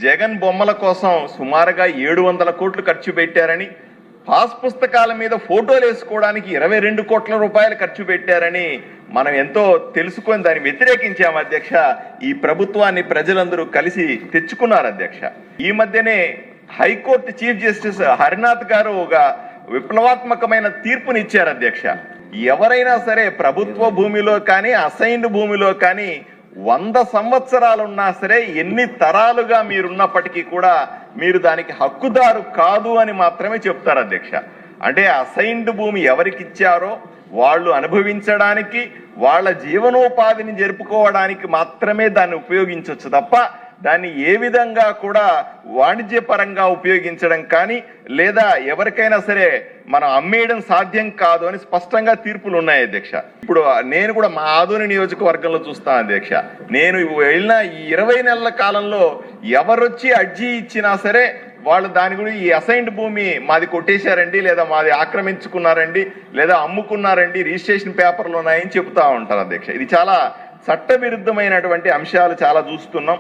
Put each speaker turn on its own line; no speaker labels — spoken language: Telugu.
జగన్ బొమ్మల కోసం సుమారుగా 700 కోట్లు ఖర్చు పెట్టారని, పాస్ పుస్తకాల మీద ఫోటోలు వేసుకోవడానికి 22 కోట్ల రూపాయలు ఖర్చు పెట్టారని మనం ఎంతో తెలుసుకొని దాన్ని వ్యతిరేకించాము అధ్యక్ష. ఈ ప్రభుత్వాన్ని ప్రజలందరూ కలిసి తెచ్చుకున్నారు అధ్యక్ష. ఈ మధ్యనే హైకోర్టు చీఫ్ జస్టిస్ హరినాథ్ గారు ఒక విప్లవాత్మకమైన తీర్పునిచ్చారు అధ్యక్ష. ఎవరైనా సరే ప్రభుత్వ భూమిలో కానీ అసైన్డ్ భూమిలో కానీ 100 సంవత్సరాలున్నా సరే, ఎన్ని తరాలుగా మీరున్నప్పటికీ కూడా మీరు దానికి హక్కుదారు కాదు అని మాత్రమే చెప్తారు అధ్యక్ష. అంటే అసైన్డ్ భూమి ఎవరికి ఇచ్చారో వాళ్ళు అనుభవించడానికి, వాళ్ళ జీవనోపాధిని జరుపుకోవడానికి మాత్రమే దాన్ని ఉపయోగించవచ్చు తప్ప దాన్ని ఏ విధంగా కూడా వాణిజ్యపరంగా ఉపయోగించడం కానీ లేదా ఎవరికైనా సరే మనం అమ్మేయడం సాధ్యం కాదు అని స్పష్టంగా తీర్పులు ఉన్నాయి అధ్యక్ష. ఇప్పుడు నేను కూడా మా ఆదోని నియోజకవర్గంలో చూస్తాను అధ్యక్ష. నేను వెళ్ళిన ఈ 20 నెలల కాలంలో ఎవరొచ్చి అర్జీ ఇచ్చినా సరే వాళ్ళు దాని గురించి ఈ అసైన్డ్ భూమి మాది కొట్టేశారండి, లేదా మాది ఆక్రమించుకున్నారండి, లేదా అమ్ముకున్నారండి, రిజిస్ట్రేషన్ పేపర్లు ఉన్నాయని చెప్తా ఉంటారు అధ్యక్ష. ఇది చాలా చట్టవిరుద్ధమైనటువంటి అంశాలు చాలా చూస్తున్నాం.